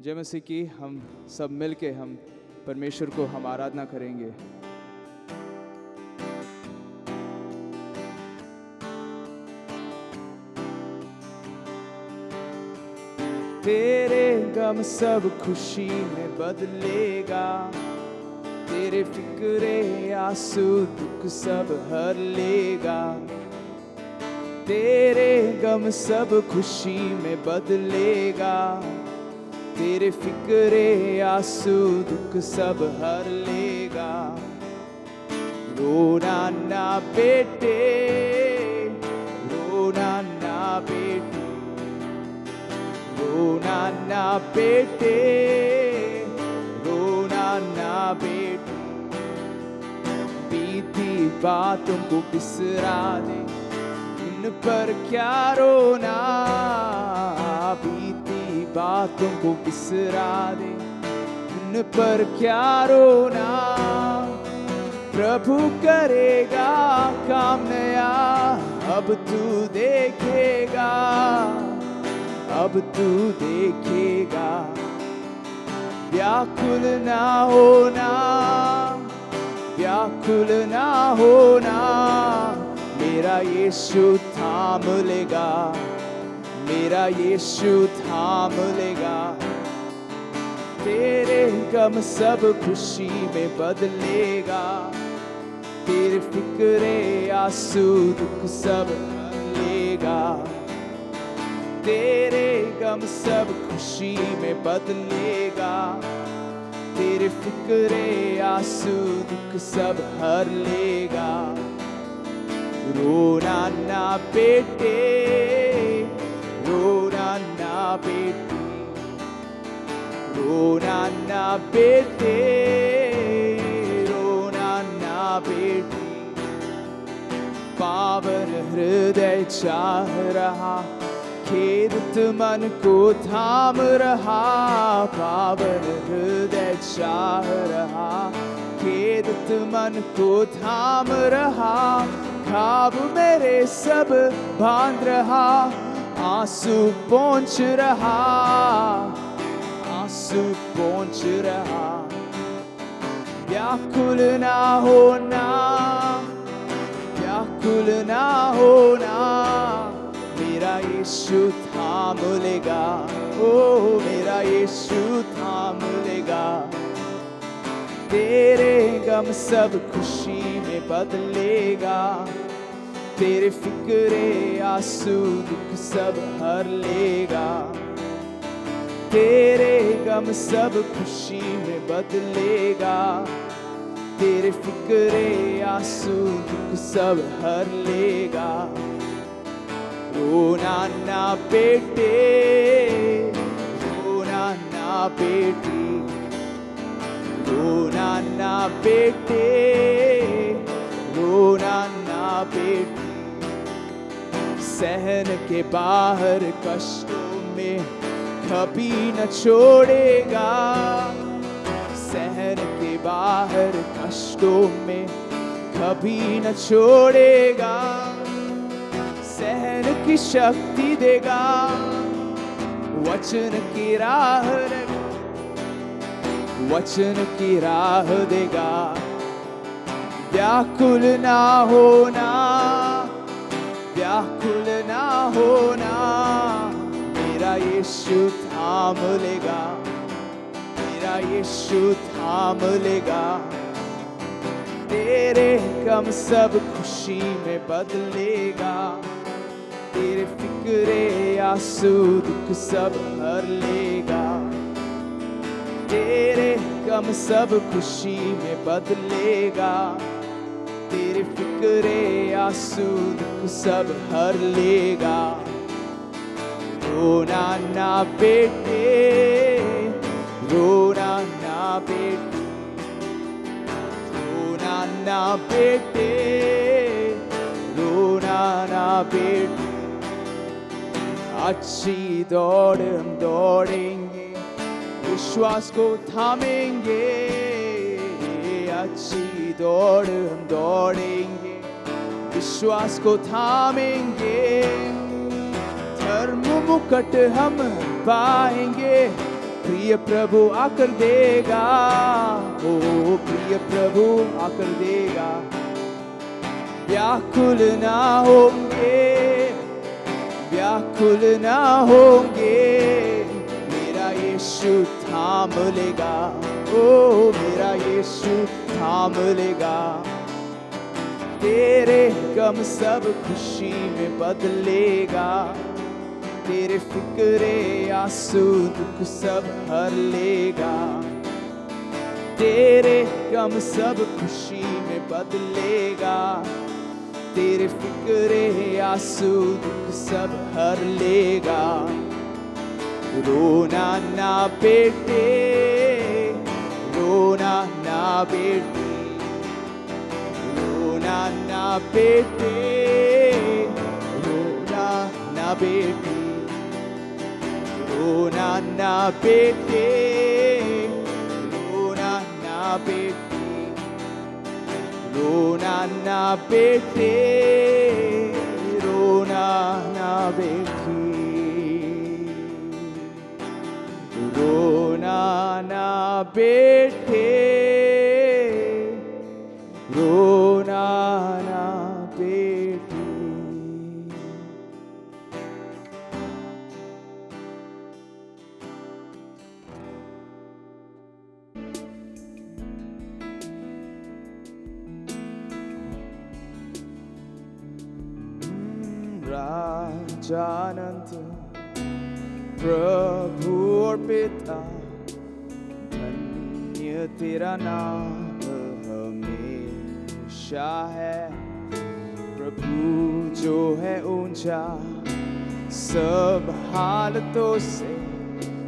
जय मसीह की हम सब मिल के हम परमेश्वर को हम आराधना करेंगे। तेरे गम सब खुशी में बदलेगा, तेरे फिक्रे आंसू दुख सब हर लेगा। तेरे गम सब खुशी में बदलेगा, तेरे फिक्रे आंसू दुख सब हर लेगा। रोना ना बेटे, रोना ना बेटे, रोना ना बेटे, रोना ना बेटे। बीती बातों को बिसरा दे, उन पर क्या रोना। बीती बातों को बिसरा दे, उन पर क्या रोना। प्रभु करेगा काम नया, अब तू देखेगा, अब तू देखेगा। व्याकुल ना होना, व्याकुल ना होना। मेरा यीशु थाम लेगा, मेरा यीशु थाम लेगा। तेरे गम सब खुशी में बदलेगा, तेरे फिक्रे आंसू दुख सब हर लेगा। तेरे गम सब खुशी में बदलेगा, तेरे फिक्रे आंसू दुख सब हर लेगा। रोना ना बेटे, रोना ना बेटे, रोना ना बेटे, रोना ना बेटे। पावन हृदय चाह रहा, खेदित मन को थाम रहा। पावन हृदय चाह रहा, खेदित मन को थाम रहा। ख्वाब मेरे सब बांध रहा, आंसू पोंछ रहा, आंसू पोंछ रहा। व्याकुल ना होना, व्याकुल ना होना। मेरा यीशु थाम लेगा, ओ मेरा यीशु थाम लेगा। तेरे गम सब खुशी में बदलेगा, तेरे फिक्रे आंसू दुख सब हर लेगा। तेरे गम सब खुशी में बदलेगा, तेरे फिक्रे आंसू दुख सब हर लेगा। रोना ना बेटे, रोना ना बेटे, रोना ना बेटे, रोना ना बेटे। सहन के बाहर कष्टों में कभी न छोड़ेगा, सहन के बाहर कष्टों में कभी न छोड़ेगा। सहन की शक्ति देगा, वचन की राह, वचन की राह देगा। व्याकुल ना होना, व्याकुल ना होना। मेरा यीशु थाम लेगा, मेरा यीशु थाम लेगा। तेरे गम सब खुशी में बदलेगा, तेरे फिक्रे आंसू दुख सब हर लेगा। तेरे गम सब खुशी में बदलेगा, तेरे फिक्रे आंसू दुख सब हर लेगा। रोना ना बेटे, रोना ना बेटे, रोना ना बेटे, रोना ना बेटे। अच्छी दौड़ हम दौड़ेंगे, विश्वास को थामेंगे। अच्छी दौड़ हम दौड़ेंगे, विश्वास को थामेंगे। धर्म मुकुट हम पाएंगे, प्रिय प्रिय प्रभु आकर देगा, ओ प्रिय प्रभु आकर देगा। व्याकुल ना होंगे, व्याकुल ना होंगे, मेरा यीशु थाम लेगा, ओ मेरा यीशु थाम लेगा। तेरे गम सब खुशी में बदलेगा, तेरे फिक्रे आंसू दुख सब हर लेगा। तेरे गम सब खुशी में बदलेगा, तेरे फिक्रे आंसू दुख सब हर लेगा। रोना ना बेटे, रोना ना बेटी, रोना ना बेटे, रोना ना बेटी, रोना ना बेटे, रोना ना बेटी, रोना ना बेटे, रोना ना बेटी, रोना ना बेटे, रोना ना बेटी। राजानंद प्रभु और पिता, धन्य तेरा नाम हमेशा है। प्रभु जो है ऊंचा सब हालतों से,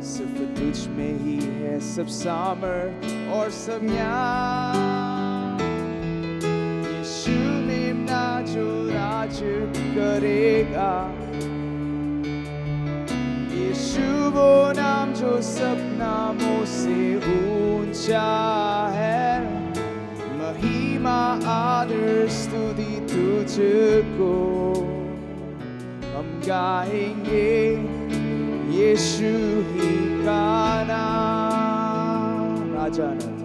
सिर्फ तुझ में ही है सब सामर्थ और सब ज्ञान। यीशु मेमना जो राज करेगा, यीशु वो नाम जो सब नामों से ऊंचा है। महिमा आदर स्तुति तुझको हम गाएंगे, यीशु ही का नाम। राजानंद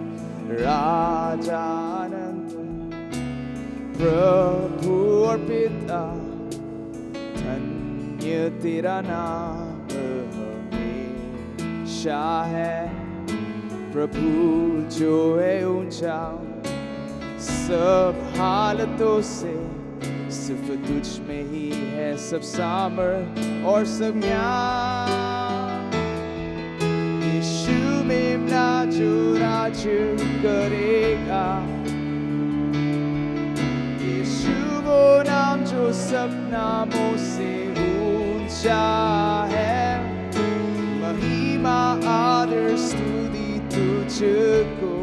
राजानंद प्रभु और पिता, धन्य तेरा नाम हमेशा है। प्रभु जो है ऊंचा सब हालतों से, सिर्फ तुझ में ही है सब सामर्थ और सब ज्ञान। यीशु मेमना जो राज करेगा, यीशु वो नाम जो सब नामों से ऊंचा है। महिमा आदर स्तुति तुझको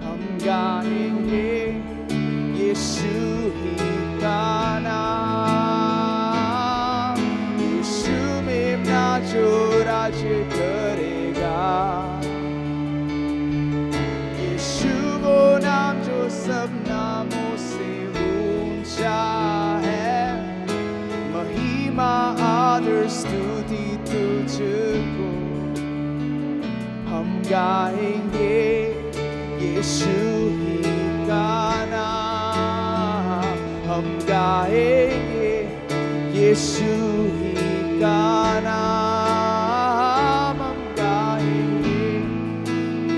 हम गाएंगे, यीशु ही का नाम। यीशु मेमना जो राज करेगा, यीशु वो नाम जो सब नामों से ऊंचा है। महिमा आदर स्तुति तुझको हम गाएंगे, यीशु ही का नाम हम गाएंगे, यीशु ही का नाम हम गाएंगे,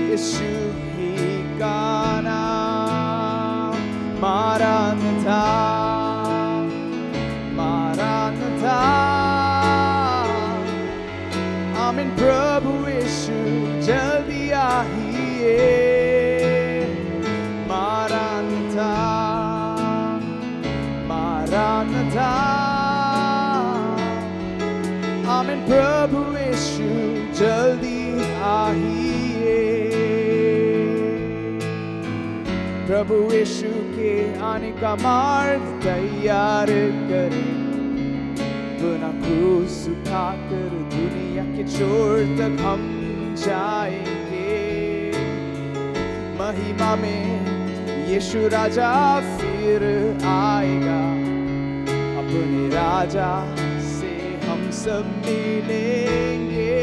यीशु ही का नाम। मारानाथा मारानाथा, आमीन प्रभु यीशु जल्दी आइए। मारानाथा मारानाथा, आमीन प्रभु यीशु जल्दी आइए। प्रभु यीशु के आने का मार्ग तैयार करें, अपना क्रूस उठाकर दुनिया के छोर तक हम जाएंगे। महिमा में यीशु राजा फिर आएगा, अपने राजा से हम सब मिलेंगे।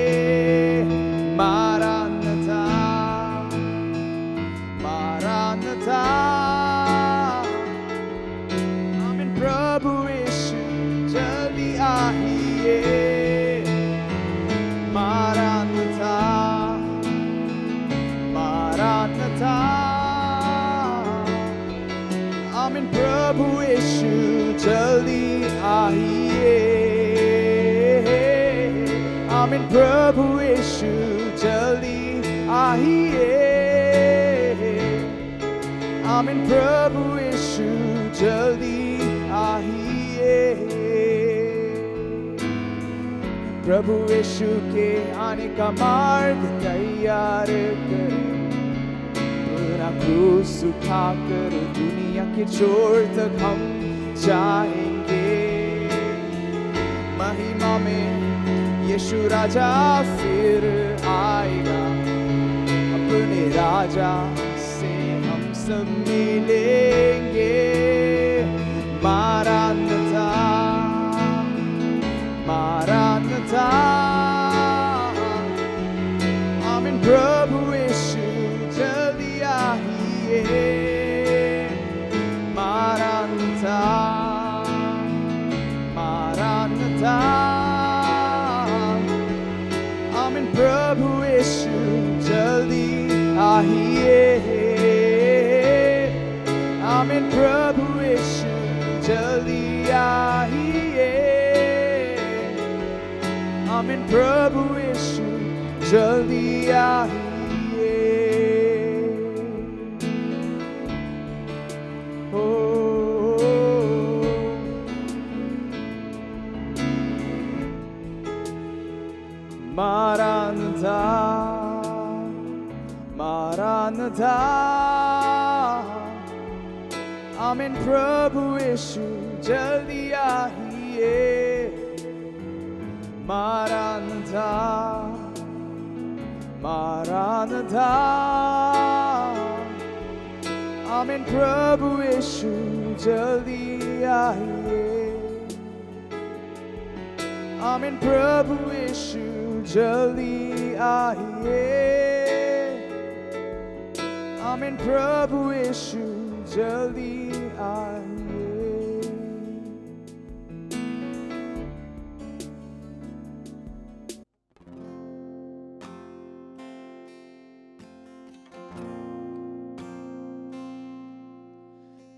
प्रभु यीशु जल्दी आइए, आमीन प्रभु यीशु जल्दी आइए, आमीन प्रभु यीशु जल्दी आइए। प्रभु यीशु के आने का मार्ग तैयार करें, अपना क्रूस उठाकर दुनिया के छोर तक हम जाएंगे। महिमा में यीशु राजा फिर आएगा, अपने राजा से हम सब मिलेंगे। मारानाथा मारानाथा, आमीन प्रभु यीशु जल्दी आइए। मारानाथा मारानाथा, आमीन प्रभु यीशु जल्दी आइए, आमीन प्रभु यीशु जल्दी आइए, आमीन प्रभु यीशु जल्दी आइए। ओ मारानाथा मारानाथा, आमीन प्रभु यीशु जल्दी आइए। मारानाथा मारानाथा, आमीन प्रभु यीशु जल्दी आइए, आमीन प्रभु यीशु जल्दी आइए, आमीन प्रभु यीशु जल्दी आइए।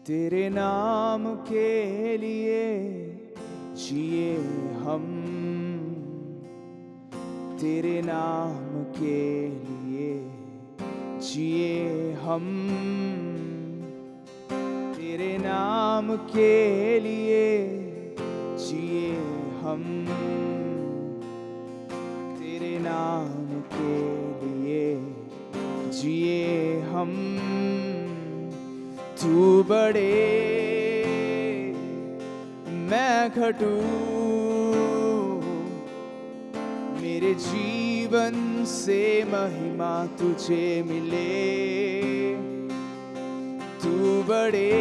तेरे नाम के लिए जिए हम, तेरे नाम के लिए जिए हम, तेरे नाम के लिए जिए हम, तेरे नाम के लिए जिए हम। तू बढ़े मैं घटूं, मेरे जीवन से महिमा तुझे मिले। तू बढ़े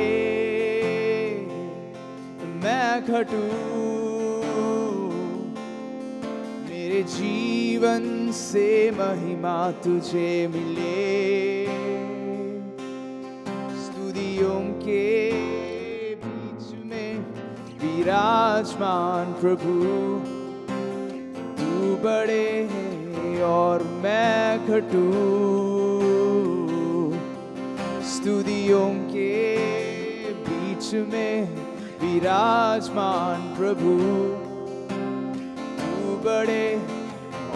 मैं घटूं, मेरे जीवन से महिमा तुझे मिले। स्तुतियों के बीच में विराजमान प्रभु, तू बड़े और मैं घटूं। स्तुतियों के बीच में विराजमान प्रभु, तू बड़े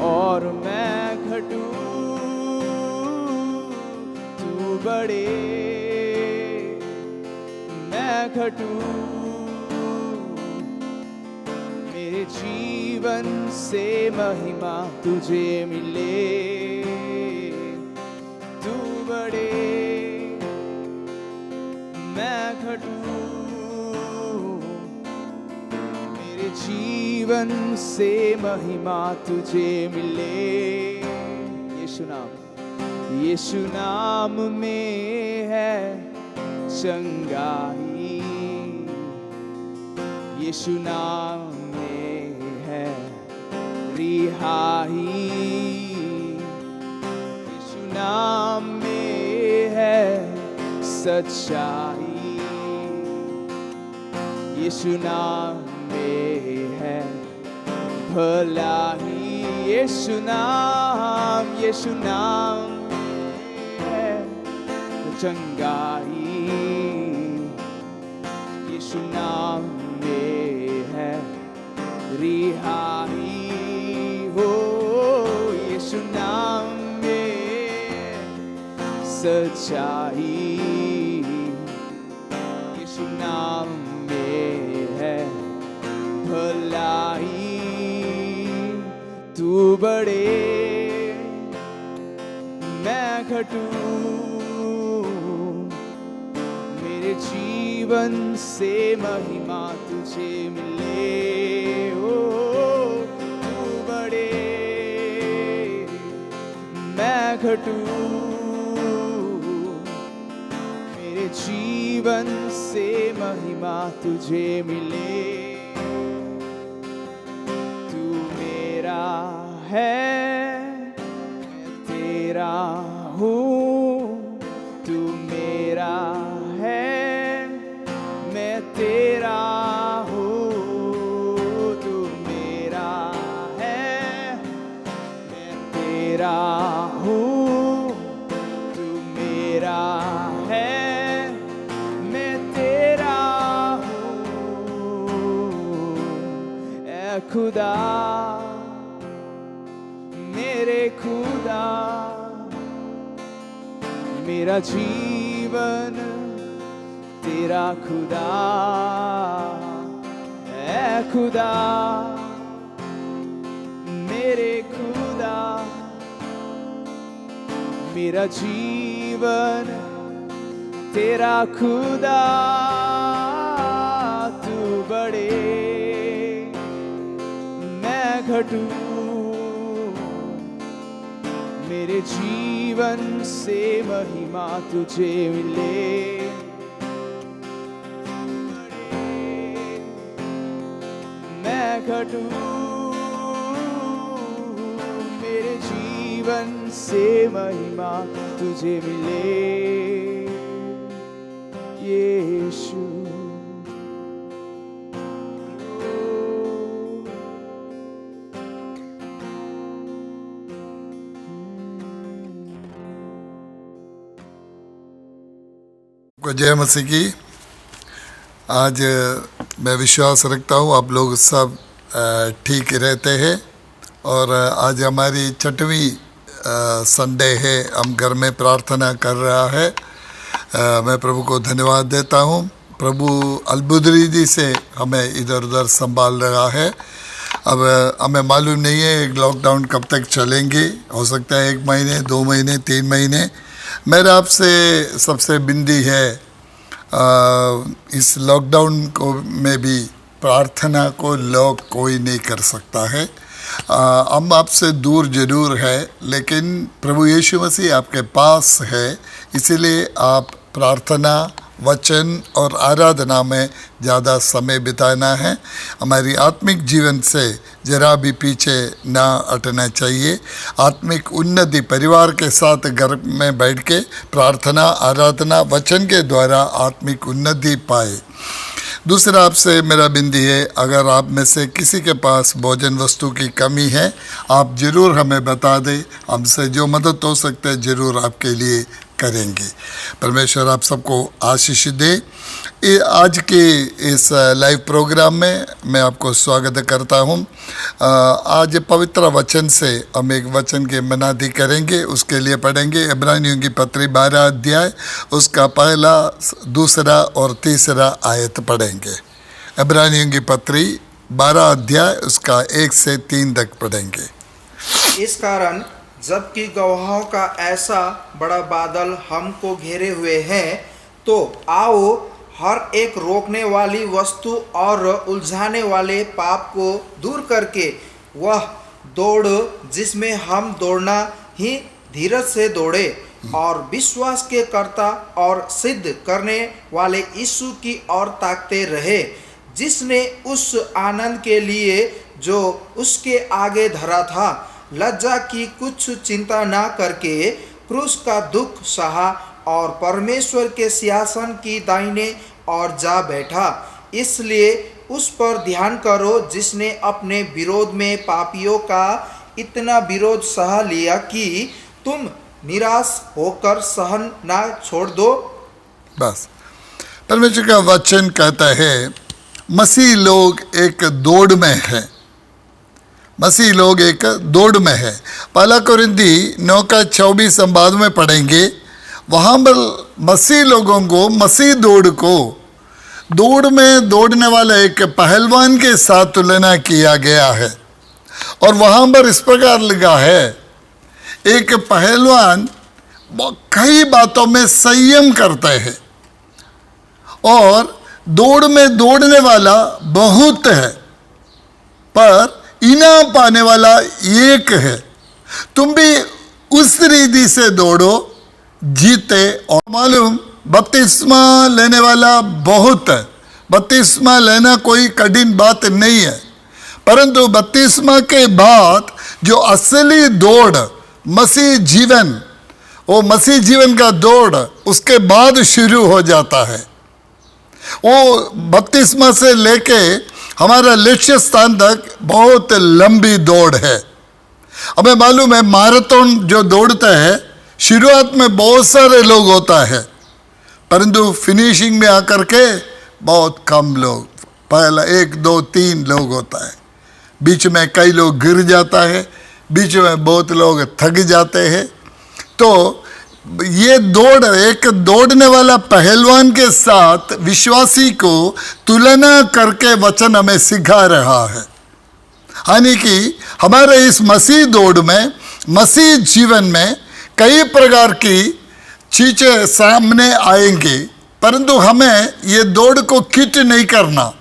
और मैं घटूं। तू बड़े मैं घटूं, मेरे जीवन से महिमा तुझे मिले। तू बड़े मैं घटूं, मेरे जीवन से महिमा तुझे मिले। यीशु नाम में है चंगाई, यीशु नाम में है रिहाई, यीशु नाम में है सच्चाई, यीशु नाम में है भलाई। यीशु नाम है चंगाई, यीशु नाम में है रिहाई हो, यीशु नाम में सच्चाई, यीशु नाम में है भलाई। तू बढ़े मैं घटूं, मेरे जीवन से महिमा तुझे मिले। ओ तू बढ़े मैं घटूं, मेरे जीवन से महिमा तुझे मिले। तू मेरा है मैं तेरा हूँ, तू मेरा है मैं तेरा हूँ, तू मेरा है मैं तेरा हूँ, तू मेरा है मैं तेरा हूँ। ऐ खुदा मेरे खुदा, मेरा जीवन तेरा खुदा। ऐ खुदा मेरे खुदा, मेरा जीवन तेरा खुदा। तू बढ़े मैं घटूं, मेरे जीवन से महिमा तुझे मिले। मैं घटूं, मेरे जीवन से महिमा तुझे मिले। यीशु जय मसीह की। आज मैं विश्वास रखता हूँ आप लोग सब ठीक रहते हैं। और आज हमारी 6वीं संडे है, हम घर में प्रार्थना कर रहा है। मैं प्रभु को धन्यवाद देता हूँ। प्रभु अलबुदरी जी से हमें इधर उधर संभाल रहा है। अब हमें मालूम नहीं है लॉकडाउन कब तक चलेंगे, हो सकता है 1 महीने 2 महीने 3 महीने। मेरा आपसे सबसे विनती है, इस लॉकडाउन को में भी प्रार्थना को लोग कोई नहीं कर सकता है। हम आपसे दूर जरूर है, लेकिन प्रभु यीशु मसीह आपके पास है। इसीलिए आप प्रार्थना, वचन और आराधना में ज़्यादा समय बिताना है। हमारी आत्मिक जीवन से जरा भी पीछे ना हटना चाहिए। आत्मिक उन्नति परिवार के साथ घर में बैठ के प्रार्थना, आराधना, वचन के द्वारा आत्मिक उन्नति पाए। दूसरा आपसे मेरा विनती है, अगर आप में से किसी के पास भोजन वस्तु की कमी है, आप ज़रूर हमें बता दें। हमसे जो मदद हो सकता है ज़रूर आपके लिए करेंगे। परमेश्वर आप सबको आशीष दे। आज के इस लाइव प्रोग्राम में मैं आपको स्वागत करता हूं। आज पवित्र वचन से हम एक वचन के मनादी करेंगे। उसके लिए पढ़ेंगे इब्रानियों की पत्री 12 अध्याय, उसका 1, 2 और 3 आयत पढ़ेंगे। इब्रानियों की पत्री 12 अध्याय उसका 1 से 3 तक पढ़ेंगे। इस कारण जबकि गवाहों का ऐसा बड़ा बादल हमको घेरे हुए हैं, तो आओ हर एक रोकने वाली वस्तु और उलझाने वाले पाप को दूर करके वह दौड़ जिसमें हम दौड़ना ही धीरज से दौड़े और विश्वास के कर्ता और सिद्ध करने वाले यीशु की ओर ताकते रहे, जिसने उस आनंद के लिए जो उसके आगे धरा था लज्जा की कुछ चिंता ना करके क्रूस का दुख सहा और परमेश्वर के सिंहासन की दाहिने ओर जा बैठा। इसलिए उस पर ध्यान करो जिसने अपने विरोध में पापियों का इतना विरोध सह लिया कि तुम निराश होकर सहन ना छोड़ दो। बस परमेश्वर का वचन कहता है मसीह लोग एक दौड़ में है, मसीह लोग एक दौड़ में है। पहला कोरिन्थी 9:24 हम बाद में पढ़ेंगे। वहाँ पर मसीह लोगों को, मसीह दौड़ को, दौड़ में दौड़ने वाला एक पहलवान के साथ तुलना किया गया है। और वहाँ पर इस प्रकार लिखा है, एक पहलवान कई बातों में संयम करता है और दौड़ में दौड़ने वाला बहुत है, पर इनाम पाने वाला एक है। तुम भी उस रीति से दौड़ो, जीते। और मालूम बपतिस्मा लेने वाला बहुत है। बपतिस्मा लेना कोई कठिन बात नहीं है, परंतु बपतिस्मा के बाद जो असली दौड़ मसीह जीवन, वो मसीह जीवन का दौड़ उसके बाद शुरू हो जाता है। वो बपतिस्मा से लेके हमारा लक्ष्य स्थान तक बहुत लंबी दौड़ है। हमें मालूम है मैराथन जो दौड़ता है, शुरुआत में बहुत सारे लोग होता है, परंतु फिनिशिंग में आकर के बहुत कम लोग, पहला 1, 2, 3 लोग होता है। बीच में कई लोग गिर जाता है, बीच में बहुत लोग थक जाते हैं। तो ये दौड़, एक दौड़ने वाला पहलवान के साथ विश्वासी को तुलना करके वचन हमें सिखा रहा है। यानी कि हमारे इस मसीह दौड़ में, मसीह जीवन में कई प्रकार की चीजें सामने आएंगी, परंतु हमें ये दौड़ को क्विट नहीं करना,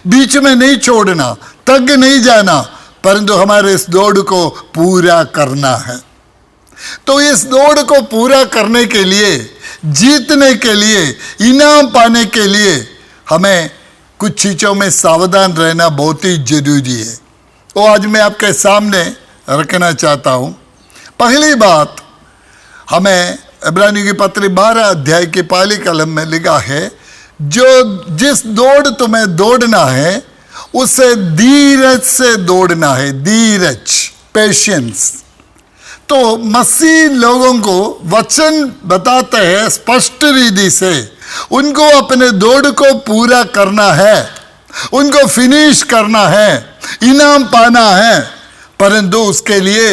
बीच में नहीं छोड़ना, थक नहीं जाना, परंतु हमारे इस दौड़ को पूरा करना है। तो इस दौड़ को पूरा करने के लिए, जीतने के लिए, इनाम पाने के लिए हमें कुछ चीज़ों में सावधान रहना बहुत ही जरूरी है। वो आज मैं आपके सामने रखना चाहता हूँ। पहली बात, हमें इब्रानियों की पत्री 12 अध्याय की पहली कलम में लिखा है, जिस दौड़ तुम्हें दौड़ना है उसे धीरज से दौड़ना है, धीरज, पेशेंस। तो मसीह लोगों को वचन बताते हैं स्पष्ट रीति से, उनको अपने दौड़ को पूरा करना है, उनको फिनिश करना है, इनाम पाना है, परंतु उसके लिए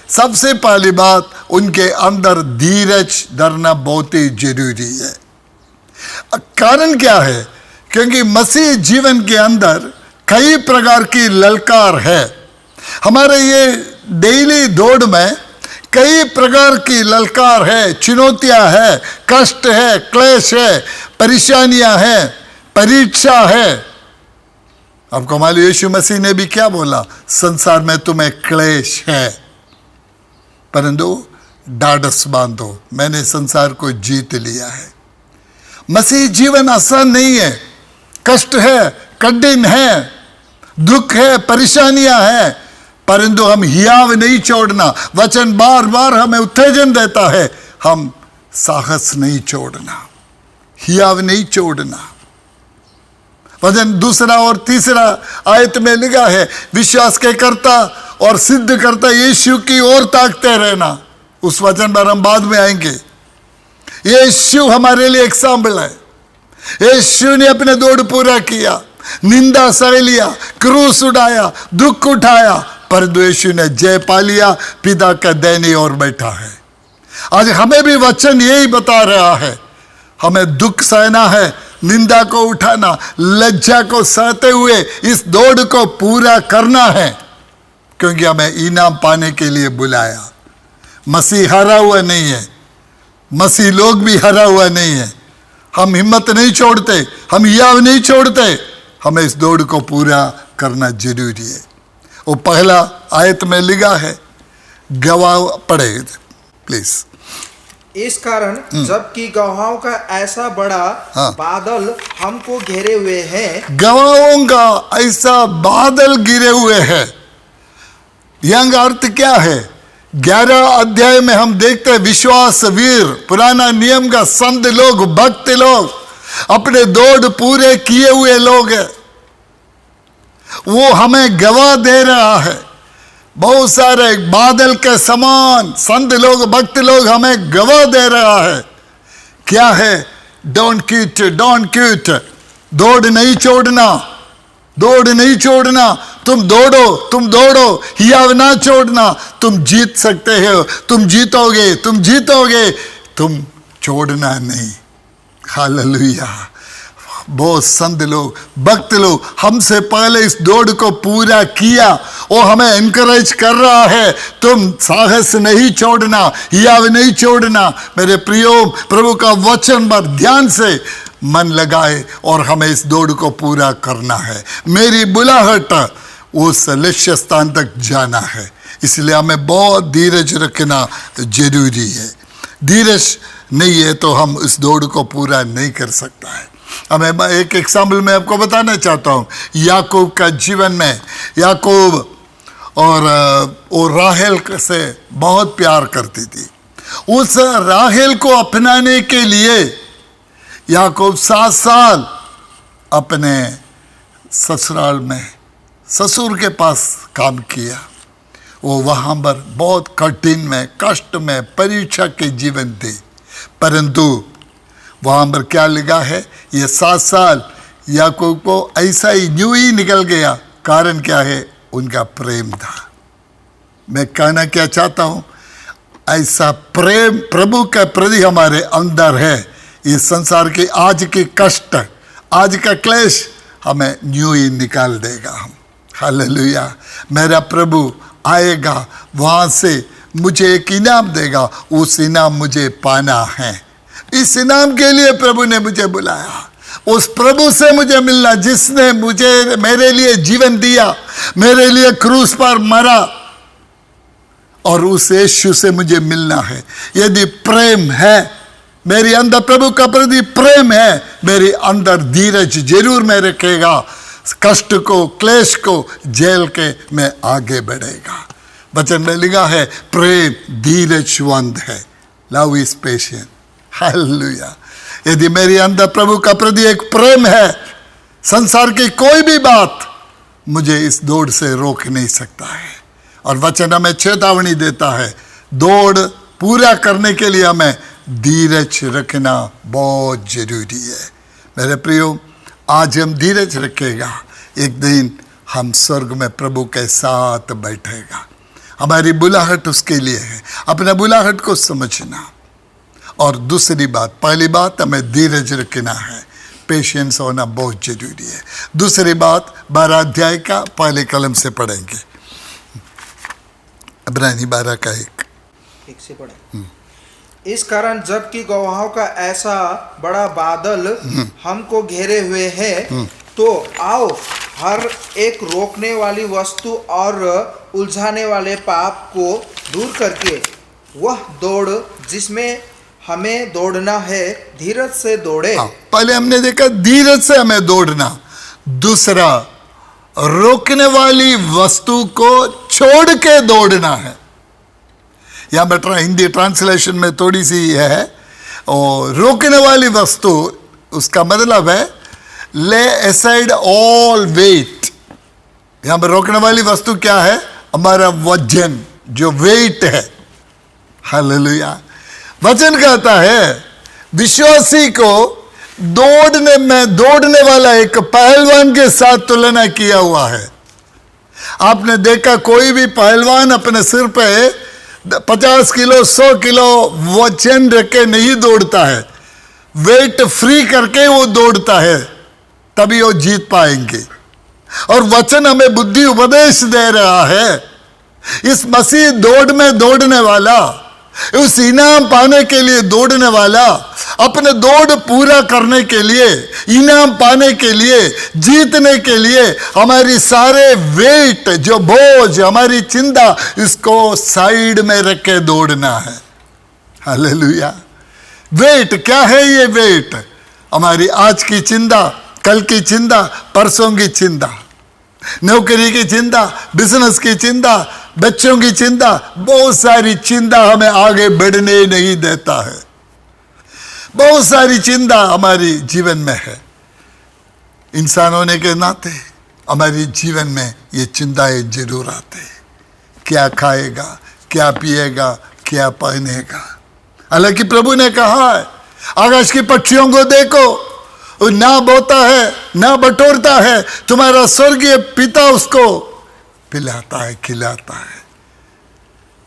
सबसे पहली बात उनके अंदर धीरज धरना बहुत ही जरूरी है। कारण क्या है? क्योंकि मसीह जीवन के अंदर कई प्रकार की ललकार है। हमारे ये डेली दौड़ में कई प्रकार की ललकार है, चुनौतियां है, कष्ट है, क्लेश है, परेशानियां है, परीक्षा है। आपको मालूम यीशु मसीह ने भी क्या बोला? संसार में तुम्हें क्लेश है, परंतु ढाढ़स बांधो, मैंने संसार को जीत लिया है। मसीह जीवन आसान नहीं है, कष्ट है, कठिन है, दुख है, परेशानियां हैं, परंतु हम हियाव नहीं छोड़ना। वचन बार बार हमें उत्तेजन देता है, हम साहस नहीं छोड़ना, हियाव नहीं छोड़ना। वचन दूसरा और तीसरा आयत में लिखा है, विश्वास के करता और सिद्ध करता यीशु की ओर ताकते रहना। उस वचन पर हम बाद में आएंगे। यीशु हमारे लिए एग्जाम्पल है। यीशु ने अपने दौड़ पूरा किया, निंदा सह लिया, क्रूस उठाया, दुख उठाया, पर यीशु ने जय पा लिया, पिता का दाहिनी ओर बैठा है। आज हमें भी वचन यही बता रहा है, हमें दुख सहना है, निंदा को उठाना, लज्जा को सहते हुए इस दौड़ को पूरा करना है, क्योंकि हमें इनाम पाने के लिए बुलाया। मसीह हारा हुआ नहीं है, मसीह लोग भी हारा हुआ नहीं है। हम हिम्मत नहीं छोड़ते, हम हियाव नहीं छोड़ते, हमें इस दौड़ को पूरा करना जरूरी है। वो पहला आयत में लिखा है, गवाह पढ़े प्लीज। इस कारण जबकि गवाहों का ऐसा बड़ा बादल हमको घेरे हुए हैं, गवाहों का ऐसा बादल गिरे हुए हैं। यह अर्थ क्या है? 11 अध्याय में हम देखते हैं विश्वास वीर, पुराना नियम का संत लोग, भक्त लोग, अपने दौड़ पूरे किए हुए लोग हैं, वो हमें गवाह दे रहा है। बहुत सारे बादल के समान संत लोग, भक्त लोग हमें गवाह दे रहा है। क्या है? डोंट क्विट, दौड़ नहीं छोड़ना, दौड़ नहीं छोड़ना। तुम दौड़ो, हियाव ना छोड़ना। तुम जीत सकते हो, तुम जीतोगे, तुम छोड़ना नहीं। हालेलुया। बहुत संत लोग, भक्त लोग हमसे पहले इस दौड़ को पूरा किया, वो हमें एनकरेज कर रहा है, तुम साहस नहीं छोड़ना, हियाव नहीं छोड़ना। मेरे प्रियो, प्रभु का वचन पर ध्यान से मन लगाए और हमें इस दौड़ को पूरा करना है। मेरी बुलाहट उस लक्ष्य स्थान तक जाना है, इसलिए हमें बहुत धीरज रखना जरूरी है। धीरज नहीं है तो हम इस दौड़ को पूरा नहीं कर सकता है। हमें एक एग्जाम्पल मैं आपको बताना चाहता हूँ। याकूब का जीवन में, याकूब और राहेल से बहुत प्यार करती थी। उस राहेल को अपनाने के लिए याकूब 7 साल अपने ससुराल में, ससुर के पास काम किया। वो वहाँ पर बहुत कठिन में, कष्ट में, परीक्षा के जीवन थे, परंतु वहाँ पर क्या लिखा है, ये 7 साल याकूब को ऐसा ही न्यू ही निकल गया। कारण क्या है? उनका प्रेम था। मैं कहना क्या चाहता हूँ, ऐसा प्रेम प्रभु के प्रति हमारे अंदर है। इस संसार के आज के कष्ट, आज का क्लेश हमें न्यू ही निकाल देगा। हम हालेलुया। मेरा प्रभु आएगा, वहाँ से मुझे एक इनाम देगा, उस इनाम मुझे पाना है। इस इनाम के लिए प्रभु ने मुझे बुलाया। उस प्रभु से मुझे मिलना जिसने मुझे, मेरे लिए जीवन दिया, मेरे लिए क्रूस पर मरा, और उस यीशु से मुझे मिलना है। यदि प्रेम है मेरे अंदर, प्रभु का प्रति प्रेम है मेरे अंदर, धीरज जरूर में रखेगा, कष्ट को, क्लेश को झेल के मैं आगे बढ़ेगा। वचन में लिखा है प्रेम धीरजवंत है, लव इज पेशेंट। हालेलुया। यदि मेरे अंदर प्रभु का प्रति एक प्रेम है, संसार की कोई भी बात मुझे इस दौड़ से रोक नहीं सकता है। और वचन हमें चेतावनी देता है, दौड़ पूरा करने के लिए हमें धीरज रखना बहुत जरूरी है। मेरे प्रियो, आज हम धीरज रखेगा, एक दिन हम स्वर्ग में प्रभु के साथ बैठेगा। हमारी बुलाहट उसके लिए है। अपना बुलाहट को समझना। और दूसरी बात, पहली बात हमें धीरज रखना है, पेशेंस होना बहुत जरूरी है। दूसरी बात 12 अध्याय का पहले कलम से पढ़ेंगे, इब्रानी 12 का 1 से पढ़े। इस कारण जबकि गवाहों का ऐसा बड़ा बादल हमको घेरे हुए है, तो आओ हर एक रोकने वाली वस्तु और उलझाने वाले पाप को दूर करके वह दौड़ जिसमें हमें दौड़ना है, धीरज से दौड़े। पहले हमने देखा धीरज से हमें दौड़ना। दूसरा, रोकने वाली वस्तु को छोड़ के दौड़ना है। यहाँ पर हिंदी ट्रांसलेशन में थोड़ी सी है, और रोकने वाली वस्तु उसका मतलब है ले असाइड ऑल वेट। यहाँ पर रोकने वाली वस्तु क्या है? हमारा वजन, जो वेट है। हालेलुया। वचन कहता है विश्वासी को दौड़ने वाला एक पहलवान के साथ तुलना किया हुआ है। आपने देखा कोई भी पहलवान अपने सिर पे 50 किलो 100 किलो वजन रख के नहीं दौड़ता है, वेट फ्री करके वो दौड़ता है, तभी वो जीत पाएंगे। और वचन हमें बुद्धि उपदेश दे रहा है। इस मसीह दौड़ में दौड़ने वाला, उस इनाम पाने के लिए दौड़ने वाला, अपने दौड़ पूरा करने के लिए, इनाम पाने के लिए, जीतने के लिए हमारी सारे वेट, जो बोझ, हमारी चिंता, इसको साइड में रख के दौड़ना है। हालेलुया। वेट क्या है? ये वेट हमारी आज की चिंता, कल की चिंता, परसों की चिंता, नौकरी की चिंता, बिजनेस की चिंता, बच्चों की चिंता, बहुत सारी चिंता हमें आगे बढ़ने नहीं देता है। बहुत सारी चिंता हमारी जीवन में है। इंसान होने के नाते हमारी जीवन में ये चिंताएं जरूर आते हैं। क्या खाएगा, क्या पिएगा, क्या पहनेगा। हालांकि प्रभु ने कहा है आकाश की पक्षियों को देखो, वो ना बोता है ना बटोरता है, तुम्हारा स्वर्गीय पिता उसको पिलाता है, खिलाता है।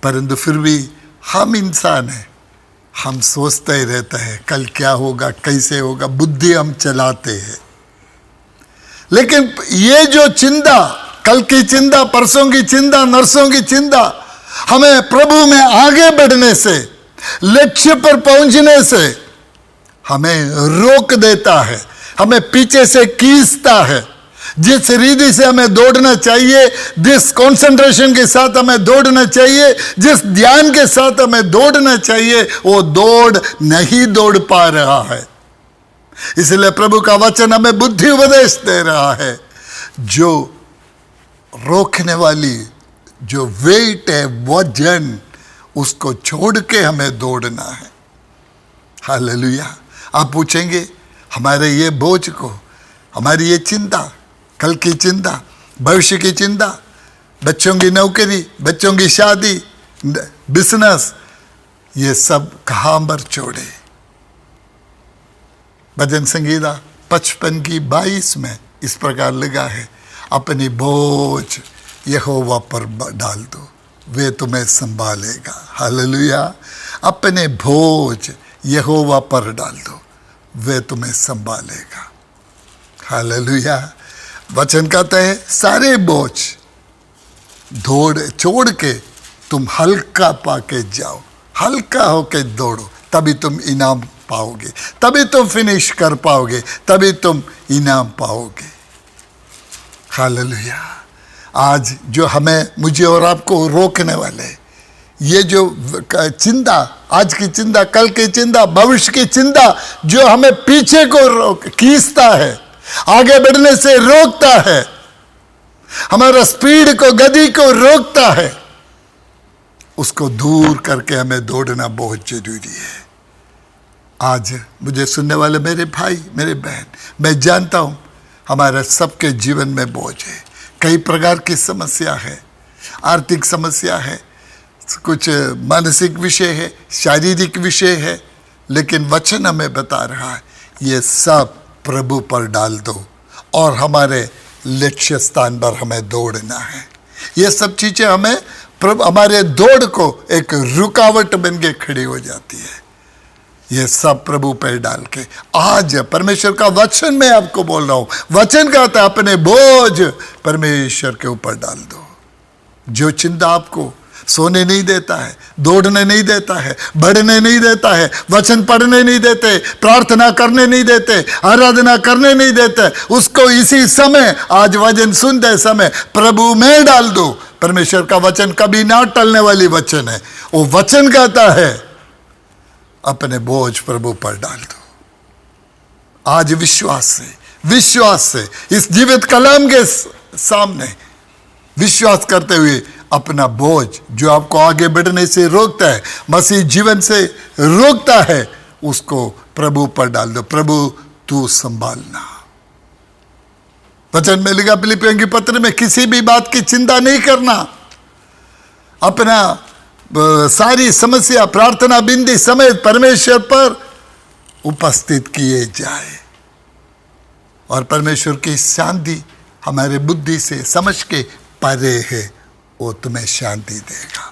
परंतु फिर भी हम इंसान हैं, हम सोचते ही रहते हैं कल क्या होगा, कैसे होगा, बुद्धि हम चलाते हैं। लेकिन ये जो चिंता, कल की चिंता, परसों की चिंता, नरसों की चिंता, हमें प्रभु में आगे बढ़ने से, लक्ष्य पर पहुंचने से हमें रोक देता है, हमें पीछे से खींचता है। जिस रीति से हमें दौड़ना चाहिए, जिस कंसंट्रेशन के साथ हमें दौड़ना चाहिए, जिस ध्यान के साथ हमें दौड़ना चाहिए, वो दौड़ नहीं दौड़ पा रहा है। इसलिए प्रभु का वचन हमें बुद्धि उपदेश दे रहा है। जो रोकने वाली जो वेट है, वजन, उसको छोड़ के हमें दौड़ना है। हालेलुया। आप पूछेंगे हमारे ये बोझ को, हमारी ये चिंता, कल की चिंता, भविष्य की चिंता, बच्चों की नौकरी, बच्चों की शादी, बिजनेस, ये सब कहाँ पर छोड़े। भजन संगीता 55 की 22 में इस प्रकार लगा है, अपनी बोझ यहोवा पर डाल दो, वे तुम्हें संभालेगा। हालेलुया। अपने बोझ यहोवा पर डाल दो, वे तुम्हें संभालेगा। हालेलुया। वचन कहता है सारे बोझ छोड़ के तुम हल्का पाके जाओ, हल्का होके दौड़ो, तभी तुम इनाम पाओगे, तभी तुम फिनिश कर पाओगे, तभी तुम इनाम पाओगे। हालेलुया। आज जो हमें, मुझे और आपको रोकने वाले, ये जो चिंता, आज की चिंता, कल की चिंता, भविष्य की चिंता, जो हमें पीछे को खींचता है, आगे बढ़ने से रोकता है, हमारा स्पीड को, गति को रोकता है, उसको दूर करके हमें दौड़ना बहुत जरूरी है। आज मुझे सुनने वाले मेरे भाई, मेरे बहन, मैं जानता हूं हमारे सबके जीवन में बोझ है, कई प्रकार की समस्या है, आर्थिक समस्या है, कुछ मानसिक विषय है, शारीरिक विषय है, लेकिन वचन हमें बता रहा है ये सब प्रभु पर डाल दो और हमारे लक्ष्य स्थान पर हमें दौड़ना है। ये सब चीजें हमें प्रभु, हमारे दौड़ को एक रुकावट बन के खड़ी हो जाती है। ये सब प्रभु पर डाल के, आज परमेश्वर का वचन मैं आपको बोल रहा हूं, वचन कहता है अपने बोझ परमेश्वर के ऊपर डाल दो। जो चिंता आपको सोने नहीं देता है, दौड़ने नहीं देता है, बढ़ने नहीं देता है, वचन पढ़ने नहीं देते, प्रार्थना करने नहीं देते, आराधना करने नहीं देते, उसको इसी समय, आज वचन सुनते समय प्रभु में डाल दो। परमेश्वर का वचन कभी ना टलने वाली वचन है। वो वचन कहता है अपने बोझ प्रभु पर डाल दो। आज विश्वास से इस जीवित कलाम के सामने विश्वास करते हुए अपना बोझ जो आपको आगे बढ़ने से रोकता है, मसीह जीवन से रोकता है, उसको प्रभु पर डाल दो। प्रभु तू संभालना। वचन में लिखा फिलिपियों की पत्र में, किसी भी बात की चिंता नहीं करना, अपना सारी समस्या प्रार्थना बिंदी समेत परमेश्वर पर उपस्थित किए जाए और परमेश्वर की शांति हमारे बुद्धि से समझ के परे है, वो तुम्हें शांति देगा।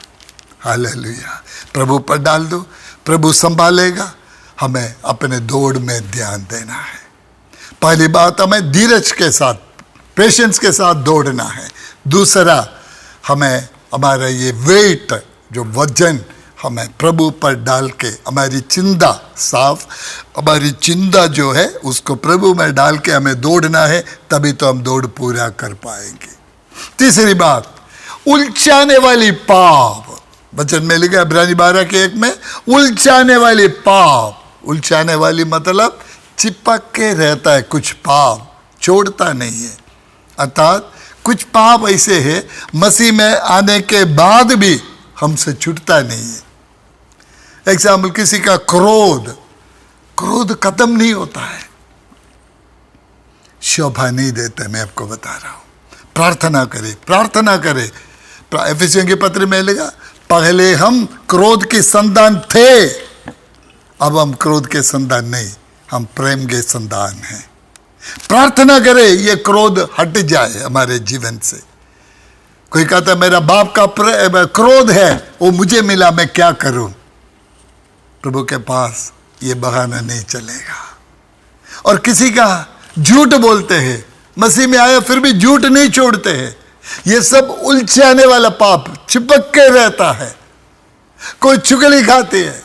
हालेलुया। प्रभु पर डाल दो, प्रभु संभालेगा। हमें अपने दौड़ में ध्यान देना है। पहली बात, हमें धीरज के साथ, पेशेंस के साथ दौड़ना है। दूसरा, हमें हमारा ये वेट, जो वजन, हमें प्रभु पर डाल के हमारी चिंता साफ, हमारी चिंता जो है उसको प्रभु में डाल के हमें दौड़ना है, तभी तो हम दौड़ पूरा कर पाएंगे। तीसरी बात, उलझाने वाली पाप, वचन में लिखा इब्रानी 12:1 में, उलझाने वाली पाप। उलझाने वाली मतलब चिपक के रहता है, कुछ पाप छोड़ता नहीं है। अर्थात कुछ पाप ऐसे है मसीह में आने के बाद भी हमसे छूटता नहीं है। एग्जाम्पल, किसी का क्रोध खत्म नहीं होता है, शोभा नहीं देता। मैं आपको बता रहा हूं, प्रार्थना करे। एफिसियों के पत्र में लिखा, पहले हम क्रोध की संतान थे, अब हम क्रोध के संतान नहीं, हम प्रेम के संतान हैं। प्रार्थना करें ये क्रोध हट जाए हमारे जीवन से। कोई कहता है मेरा बाप का क्रोध है, वो मुझे मिला, मैं क्या करूं? प्रभु के पास ये बहाना नहीं चलेगा। और किसी का झूठ बोलते हैं, मसीह में आया फिर भी झूठ नहीं छोड़ते हैं, ये सब उलझाने वाला पाप चिपक के रहता है। कोई चुगली खाती है,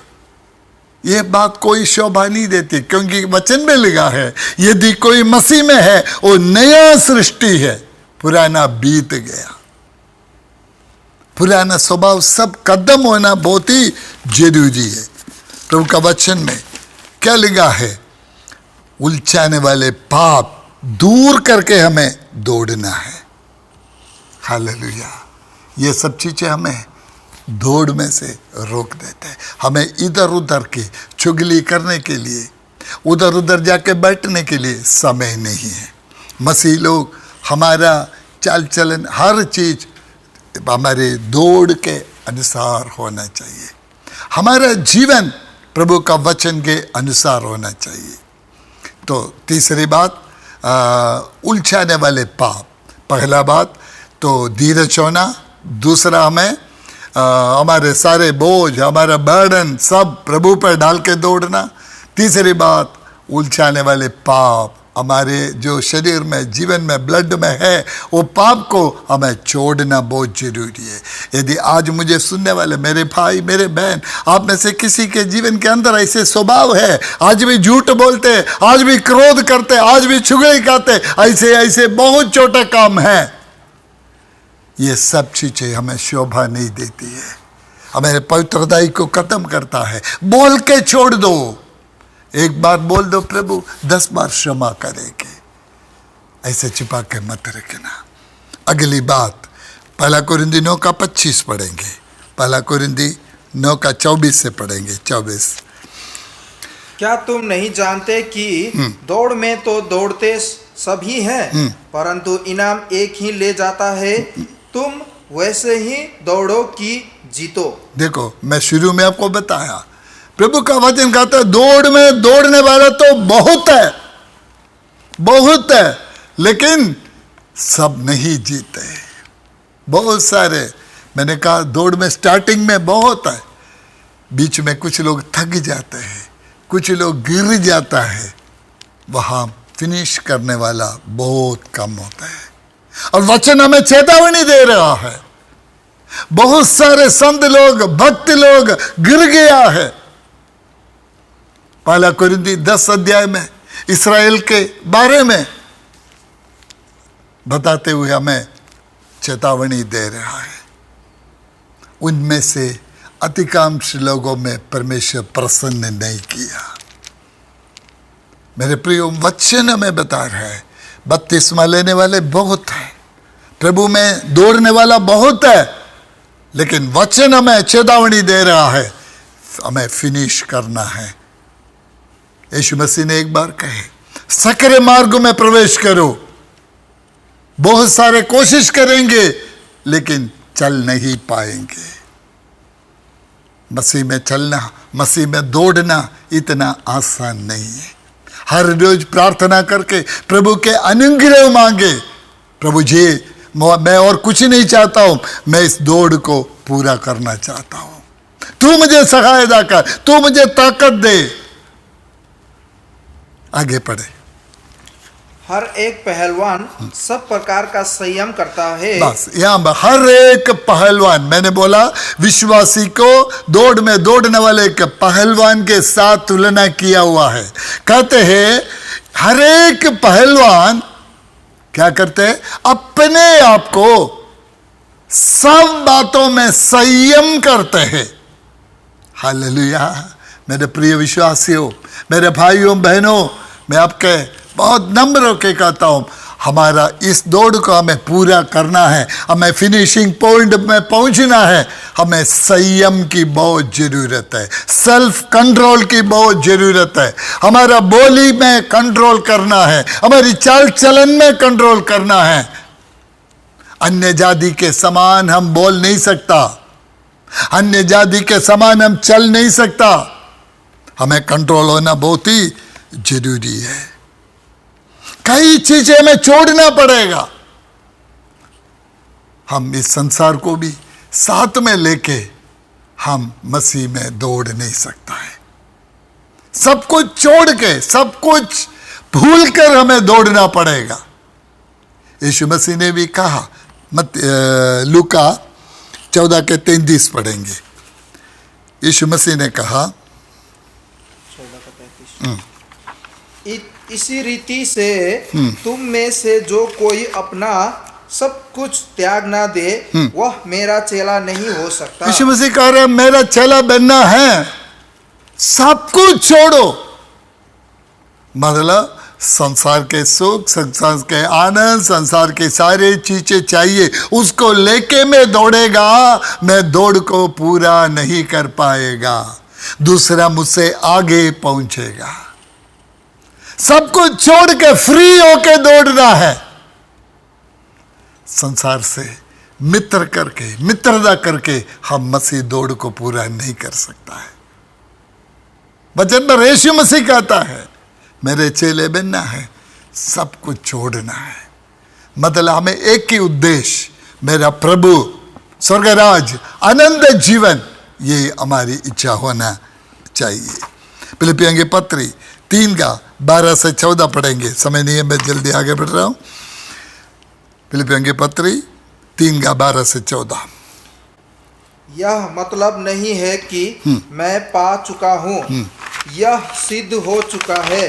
ये बात कोई शोभा नहीं देती, क्योंकि वचन में लिखा है यदि कोई मसीह में है वो नया सृष्टि है, पुराना बीत गया। पुराना स्वभाव सब कदम होना बहुत ही जरूरी है। प्रभु का वचन में क्या लिखा है? उलझाने वाले पाप दूर करके हमें दौड़ना है। हालेलुया। ये सब चीजें हमें दौड़ में से रोक देते हैं। हमें इधर उधर की चुगली करने के लिए, उधर उधर जाके बैठने के लिए समय नहीं है। मसीह लोग हमारा चाल चलन हर चीज हमारे दौड़ के अनुसार होना चाहिए। हमारा जीवन प्रभु का वचन के अनुसार होना चाहिए। तो तीसरी बात, उलझाने वाले पाप। पहला बात तो धीरज होना, दूसरा हमें हमारे सारे बोझ, हमारा बर्डन सब प्रभु पर डाल के दौड़ना। तीसरी बात, उलझाने वाले पाप हमारे जो शरीर में, जीवन में, ब्लड में है, वो पाप को हमें छोड़ना बहुत जरूरी है। यदि आज मुझे सुनने वाले मेरे भाई, मेरे बहन, आप में से किसी के जीवन के अंदर ऐसे स्वभाव है, आज भी झूठ बोलते, आज भी क्रोध करते, आज भी चुगली खाते, ऐसे ऐसे बहुत छोटा काम है, ये सब चीजें हमें शोभा नहीं देती है, हमें पवित्रताई को खत्म करता है। बोल के छोड़ दो। एक बार बोल दो प्रभु 10 बार क्षमा करेंगे, ऐसे छिपा के मत रखना। अगली बात, 1 कोरिन्थी 9 का 25 पढ़ेंगे, 1 कोरिन्थी 9 का 24 से पढ़ेंगे। 24, क्या तुम नहीं जानते कि दौड़ में तो दौड़ते सभी हैं, परंतु इनाम एक ही ले जाता है। तुम वैसे ही दौड़ो कि जीतो। देखो, मैं शुरू में आपको बताया, प्रभु का वचन कहता है दौड़ में दौड़ने वाला तो बहुत है, बहुत है, लेकिन सब नहीं जीते। बहुत सारे, मैंने कहा दौड़ में स्टार्टिंग में बहुत है, बीच में कुछ लोग थक जाते हैं, कुछ लोग गिर जाता है, वहां फिनिश करने वाला बहुत कम होता है। और वचन हमें चेतावनी दे रहा है, बहुत सारे संत लोग, भक्त लोग गिर गया है। 1 कोरिन्थी 10 अध्याय में इस्राएल के बारे में बताते हुए हमें चेतावनी दे रहा है। उनमें से अधिकांश लोगों में परमेश्वर प्रसन्न नहीं किया। मेरे प्रियो, वचन हमें बता रहा है बपतिस्मा लेने वाले बहुत हैं, प्रभु में दौड़ने वाला बहुत है, लेकिन वचन हमें चेतावनी दे रहा है हमें फिनिश करना है। यीशु मसीह ने एक बार कहे, सकरे मार्ग में प्रवेश करो। बहुत सारे कोशिश करेंगे लेकिन चल नहीं पाएंगे। मसीह में चलना, मसीह में दौड़ना इतना आसान नहीं है। हर रोज प्रार्थना करके प्रभु के अनुग्रह मांगे, प्रभु जी मैं और कुछ नहीं चाहता हूं, मैं इस दौड़ को पूरा करना चाहता हूं, तू मुझे सहायता कर, तू मुझे ताकत दे। आगे पढ़े। हर एक पहलवान सब प्रकार का संयम करता है। बस यहाँ हर एक पहलवान, मैंने बोला विश्वासी को दौड़ में दौड़ने वाले एक पहलवान के साथ तुलना किया हुआ है। कहते हैं हर एक पहलवान क्या करते हैं, अपने आप को सब बातों में संयम करते हैं। हालेलुया। मेरे प्रिय विश्वासियों, मेरे भाइयों बहनों, मैं आपके बहुत नम्र होकर कहता हूं, हमारा इस दौड़ को हमें पूरा करना है, हमें फिनिशिंग पॉइंट में पहुंचना है, हमें संयम की बहुत जरूरत है, सेल्फ कंट्रोल की बहुत जरूरत है। हमारा बोली में कंट्रोल करना है, हमारी चाल चलन में कंट्रोल करना है। अन्य जाति के समान हम बोल नहीं सकता, अन्य जाति के समान हम चल नहीं सकता। हमें कंट्रोल होना बहुत ही जरूरी है। कई चीजें हमें छोड़ना पड़ेगा। हम इस संसार को भी साथ में लेके हम मसीह में दौड़ नहीं सकता है। सब कुछ छोड़ के, सब कुछ भूल कर हमें दौड़ना पड़ेगा। यीशु मसीह ने भी कहा, लूका 14 के 33 पढ़ेंगे। यीशु मसीह ने कहा 14 का 35, इसी रीति से तुम में से जो कोई अपना सब कुछ त्याग ना दे वह मेरा चेला नहीं हो सकता। यीशु मसीह कह रहे हैं मेरा चेला बनना है, सब कुछ छोड़ो। मतलब संसार के सुख, संसार के आनंद, संसार के सारे चीजें चाहिए, उसको लेके मैं दौड़ेगा, मैं दौड़ को पूरा नहीं कर पाएगा, दूसरा मुझसे आगे पहुंचेगा। सब कुछ छोड़ के फ्री होके दौड़ना है। संसार से मित्र करके, मित्रता करके हम मसीह दौड़ को पूरा नहीं कर सकता है। वचन में यीशु मसीह कहता है मेरे चेले बनना है, सब कुछ छोड़ना है। मतलब हमें एक ही उद्देश्य, मेरा प्रभु, स्वर्गराज, आनंद जीवन, ये हमारी इच्छा होना चाहिए। फिलिपियों की पत्री 3 का 12 से 14 पढ़ेंगे, समय नहीं है, मैं जल्दी आगे बढ़ रहा हूं। फिलिपियों की पत्री 3 का 12 से 14। यह मतलब नहीं है कि मैं पा चुका हूँ, यह सिद्ध हो चुका है,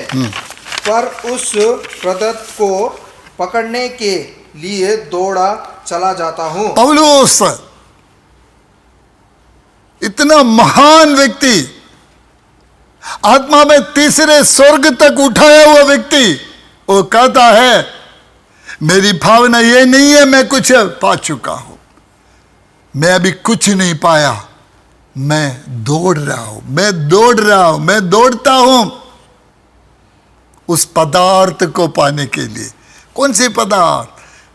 पर उस प्रदत्त को पकड़ने के लिए दौड़ा चला जाता हूँ। पौलुस इतना महान व्यक्ति, आत्मा में तीसरे स्वर्ग तक उठाया हुआ व्यक्ति, वो कहता है मेरी भावना ये नहीं है मैं कुछ पा चुका हूं, मैं अभी कुछ नहीं पाया, मैं दौड़ रहा हूं, मैं दौड़ रहा हूं, मैं दौड़ता हूं उस पदार्थ को पाने के लिए। कौन सी पदार्थ?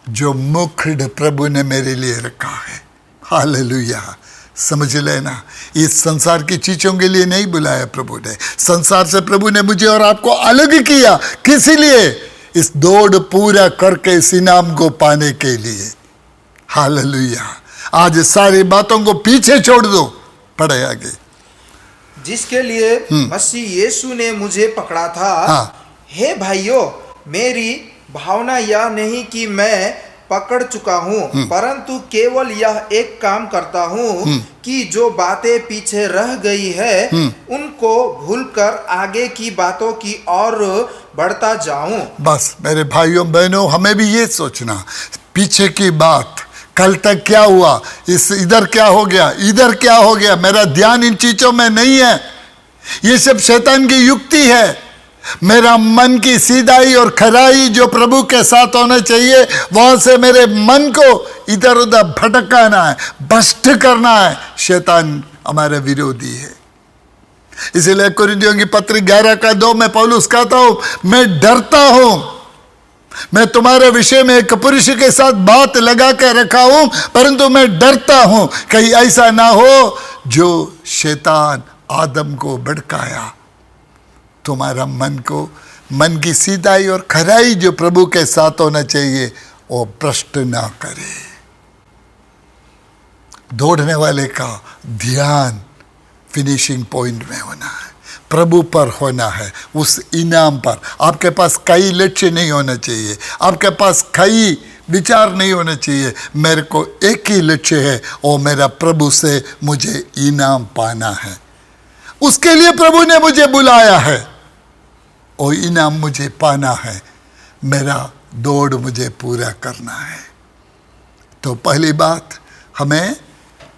जो मुकुट प्रभु ने मेरे लिए रखा है। हालेलुया। समझ लेना, इस संसार की चीजों के लिए नहीं बुलाया प्रभु ने। संसार से प्रभु ने मुझे और आपको अलग किया, किस लिए? इस दौड़ पूरा करके इस इनाम को पाने के लिए। हालेलुया। आज सारी बातों को पीछे छोड़ दो, पढ़े आगे। जिसके लिए मसीह यीशु ने मुझे पकड़ा था। हाँ। हे भाइयों, मेरी भावना यह नहीं कि मैं पकड़ चुका हूँ, परंतु केवल यह एक काम करता हूँ कि जो बातें पीछे रह गई है उनको भूलकर आगे की बातों की ओर बढ़ता जाऊं। बस मेरे भाइयों बहनों, हमें भी ये सोचना, पीछे की बात, कल तक क्या हुआ, इस इधर क्या हो गया, इधर क्या हो गया, मेरा ध्यान इन चीजों में नहीं है। ये सब शैतान की युक्ति है। मेरा मन की सीधाई और खराई जो प्रभु के साथ होना चाहिए, वहां से मेरे मन को इधर उधर भटकाना है, भ्रष्ट करना है। शैतान हमारे विरोधी है। इसीलिए कुरिन्थियों की पत्री 11 का 2 में पौलुस कहता हूं, मैं डरता हूं, मैं तुम्हारे विषय में एक पुरुष के साथ बात लगा कर रखा हूं, परंतु मैं डरता हूं कहीं ऐसा ना हो जो शैतान आदम को भड़काया, तुम्हारा मन को, मन की सीधाई और खराई जो प्रभु के साथ होना चाहिए वो भ्रष्ट ना करे। दौड़ने वाले का ध्यान फिनिशिंग पॉइंट में होना है, प्रभु पर होना है, उस इनाम पर। आपके पास कई लक्ष्य नहीं होना चाहिए, आपके पास कई विचार नहीं होना चाहिए। मेरे को एक ही लक्ष्य है, और मेरा प्रभु से मुझे इनाम पाना है। उसके लिए प्रभु ने मुझे बुलाया है और इनाम मुझे पाना है, मेरा दौड़ मुझे पूरा करना है। तो पहली बात, हमें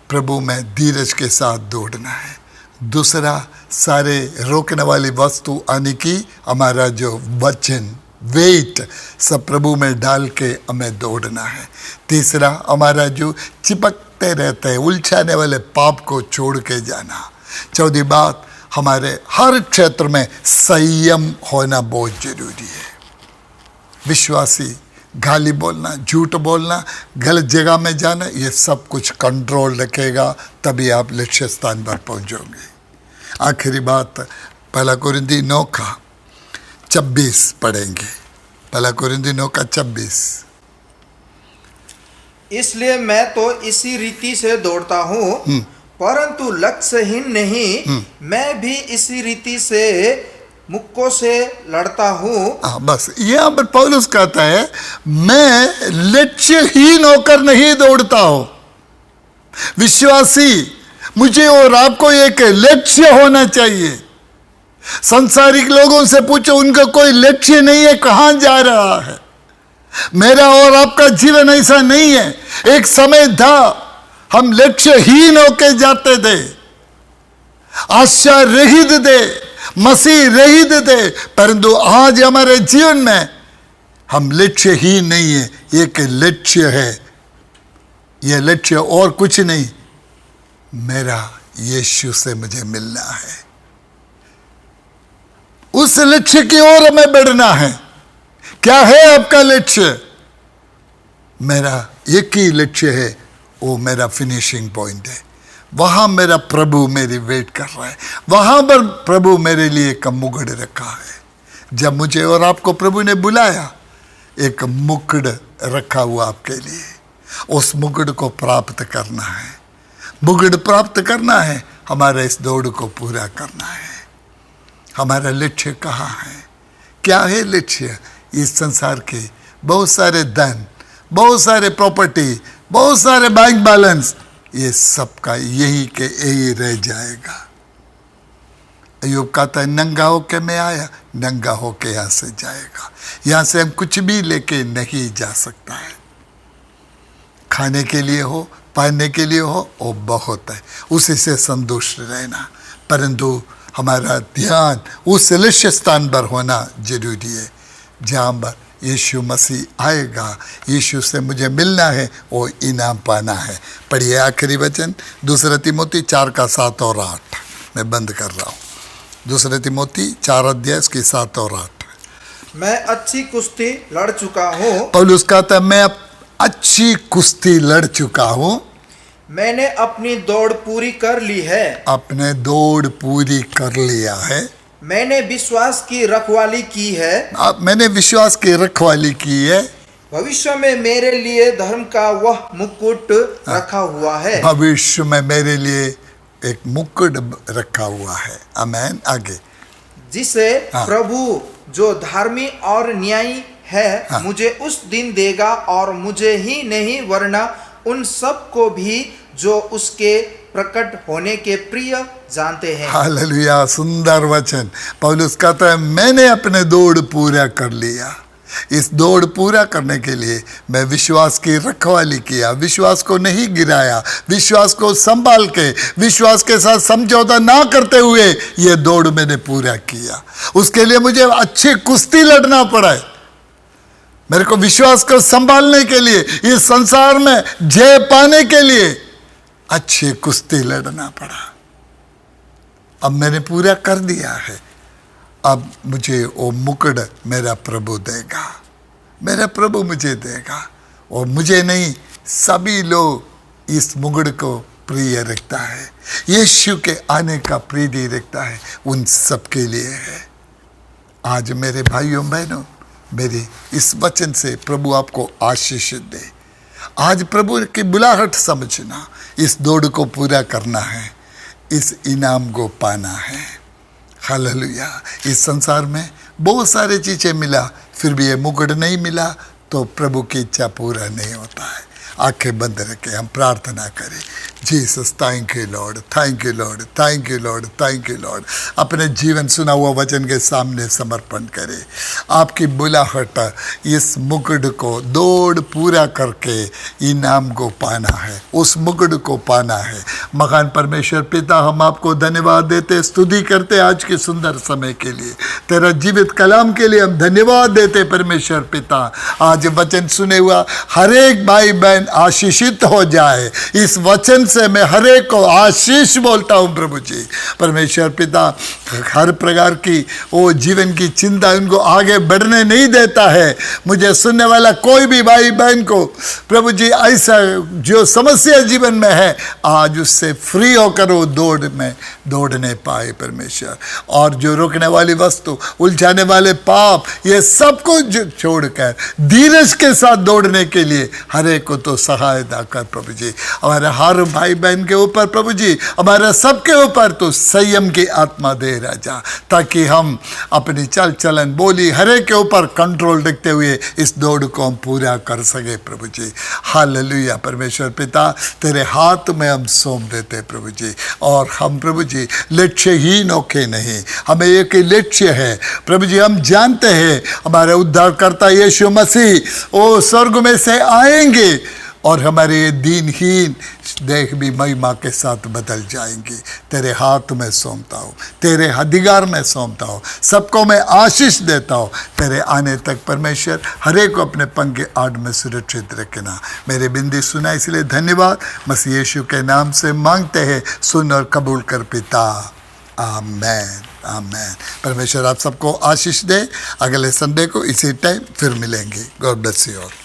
प्रभु में धीरज के साथ दौड़ना है। दूसरा, सारे रोकने वाली वस्तु आने की हमारा जो वचन, वेट, सब प्रभु में डाल के हमें दौड़ना है। तीसरा, हमारा जो चिपकते रहते हैं उलझाने वाले पाप को छोड़ के जाना। चौथी बात, हमारे हर क्षेत्र में संयम होना बहुत जरूरी है। विश्वासी गाली बोलना, झूठ बोलना, गलत जगह में जाना, ये सब कुछ कंट्रोल रखेगा, तभी आप लक्ष्य स्थान पर पहुंचोगे। आखिरी बात, पहला कुरिन्थी 9 का 26 पढ़ेंगे। पहला कुरिन्थी 9 का 26। इसलिए मैं तो इसी रीति से दौड़ता हूँ, परंतु लक्ष्यहीन नहीं, मैं भी इसी रीति से मुक्कों से लड़ता हूँ। बस यहाँ पर पौलुस कहता है मैं लक्ष्यहीन होकर नहीं दौड़ता हूं। विश्वासी, मुझे और आपको एक लक्ष्य होना चाहिए। संसारिक लोगों से पूछो, उनका कोई लक्ष्य नहीं है, कहां जा रहा है। मेरा और आपका जीवन ऐसा नहीं है। एक समय था हम लक्ष्यहीन होकर जाते थे, आशा रहित थे, मसीह रहित थे, परंतु आज हमारे जीवन में हम लक्ष्यहीन नहीं है। एक लक्ष्य है, यह लक्ष्य और कुछ नहीं, मेरा यीशु से मुझे मिलना है। उस लक्ष्य की ओर हमें बढ़ना है। क्या है आपका लक्ष्य? मेरा एक ही लक्ष्य है, वो मेरा फिनिशिंग पॉइंट है। वहां मेरा प्रभु मेरी वेट कर रहा है, वहां पर प्रभु मेरे लिए एक मुकुट रखा है। जब मुझे और आपको प्रभु ने बुलाया, एक मुकुट रखा हुआ आपके लिए, उस मुकुट को प्राप्त करना है। मुकुट प्राप्त करना है, हमारे इस दौड़ को पूरा करना है। हमारा लक्ष्य कहाँ है? क्या है लक्ष्य? इस संसार के बहुत सारे धन, बहुत सारे प्रॉपर्टी, बहुत सारे बैंक बैलेंस, ये सबका यही के यही रह जाएगा। अय्यूब कहता है नंगा होके मैं आया, नंगा होके यहाँ से जाएगा। यहाँ से हम कुछ भी लेके नहीं जा सकता है। खाने के लिए हो, पहनने के लिए हो, वो बहुत है, उसी से संतुष्ट रहना। परंतु हमारा ध्यान उस लक्ष्य स्थान पर होना जरूरी है, जहाँ पर यीशु मसीह आएगा। यीशु से मुझे मिलना है, वो इनाम पाना है। पढ़िए आखिरी वचन, 2 तिमोथी 4 का 7 और 8। मैं बंद कर रहा हूँ। 2 तिमोथी 4 अध्याय के 7 और 8। मैं अच्छी कुश्ती लड़ चुका हूँ। पौलुस कहता है मैं अच्छी कुश्ती लड़ चुका हूँ। मैंने अपनी दौड़ पूरी कर ली है। अपने दौड़ पूरी कर लिया है। मैंने विश्वास की रखवाली की है। मैंने विश्वास की रखवाली की है। भविष्य में मेरे लिए धर्म का वह मुकुट रखा हुआ है। भविष्य में मेरे लिए एक मुकुट रखा हुआ है। आमीन। आगे, जिसे प्रभु जो धार्मी और न्यायी है मुझे उस दिन देगा, और मुझे ही नहीं वरना उन सब को भी जो उसके प्रकट होने के प्रिय जानते हैं। हालेलुया, सुंदर वचन। पौलुस कहता है मैंने अपने दौड़ पूरा कर लिया। इस दौड़ पूरा करने के लिए मैं विश्वास की रखवाली किया, विश्वास को नहीं गिराया, विश्वास को संभाल के, विश्वास के साथ समझौता ना करते हुए ये दौड़ मैंने पूरा किया। उसके लिए मुझे अच्छी कुश्ती लड़ना पड़ा है। मेरे को विश्वास को संभालने के लिए, इस संसार में जय पाने के लिए अच्छी कुश्ती लड़ना पड़ा। अब मैंने पूरा कर दिया है। अब मुझे वो मुकुट मेरा प्रभु देगा, मेरा प्रभु मुझे देगा। और मुझे नहीं, सभी लोग इस मुकुट को प्रिय रखता है, यीशु के आने का प्रीति रखता है, उन सब के लिए है। आज मेरे भाइयों बहनों, मेरी इस वचन से प्रभु आपको आशीष दे। आज प्रभु की बुलाहट समझना, इस दौड़ को पूरा करना है, इस इनाम को पाना है। हालेलुया। इस संसार में बहुत सारी चीज़ें मिला, फिर भी ये मुकुट नहीं मिला तो प्रभु की इच्छा पूरा नहीं होता है। आंखें बंद रखें, हम प्रार्थना करें। Jesus, thank you Lord, thank you Lord, thank you Lord, thank you Lord. अपने जीवन सुना हुआ वचन के सामने समर्पण करें। आपकी बुलाहट इस मुकुट को दौड़ पूरा करके इनाम को पाना है, उस मुकुट को पाना है। महान परमेश्वर पिता, हम आपको धन्यवाद देते, स्तुति करते आज के सुंदर समय के लिए, तेरा जीवित कलाम के लिए हम धन्यवाद देते परमेश्वर पिता। आज वचन सुने हुआ हर एक भाई बहन जीवन आशीषित हो जाए। इस वचन से मैं हर एक को आशीष बोलता हूँ प्रभु जी। परमेश्वर पिता हर प्रकार की वो जीवन की चिंता उनको आगे बढ़ने नहीं देता है। मुझे सुनने वाला कोई भी भाई बहन को प्रभु जी ऐसा जो समस्या जीवन में है, आज उससे फ्री होकर वो दौड़ने पाए परमेश्वर। और जो रोकने वाली वस्तु, उलझाने वाले पाप, ये सब कुछ छोड़कर धीरज के साथ दौड़ने के लिए हर एक को तो सहायता कर प्रभु जी। हमारे हर भाई बहन के ऊपर प्रभु जी, हमारे सबके ऊपर तो संयम की आत्मा दे राजा, ताकि हम अपनी चल चलन बोली हर एक के ऊपर कंट्रोल रखते हुए इस दौड़ को हम पूरा कर सके प्रभु जी। हालेलुया। परमेश्वर पिता तेरे हाथ में हम सौंप देते प्रभु जी। और हम प्रभु जी लक्ष्यहीन होके नहीं, हमें एक ही लक्ष्य है प्रभु जी। हम जानते हैं हमारे उद्धारकर्ता यीशु मसीह वो स्वर्ग में से आएंगे और हमारे दीनहीन देह भी महिमा के साथ बदल जाएंगी। तेरे हाथ में सौंपता हूँ, तेरे अधिकार में सौंपता हूँ, सबको मैं आशीष देता हूँ। तेरे आने तक परमेश्वर हर एक को अपने पंख के आड़ में सुरक्षित रखना। मेरी बिंदी सुना इसलिए धन्यवाद। मसीह यीशु के नाम से मांगते हैं, सुन और कबूल कर पिता। आमेन आमेन। परमेश्वर आप सबको आशीष दे। अगले संडे को इसी टाइम फिर मिलेंगे। God bless you all.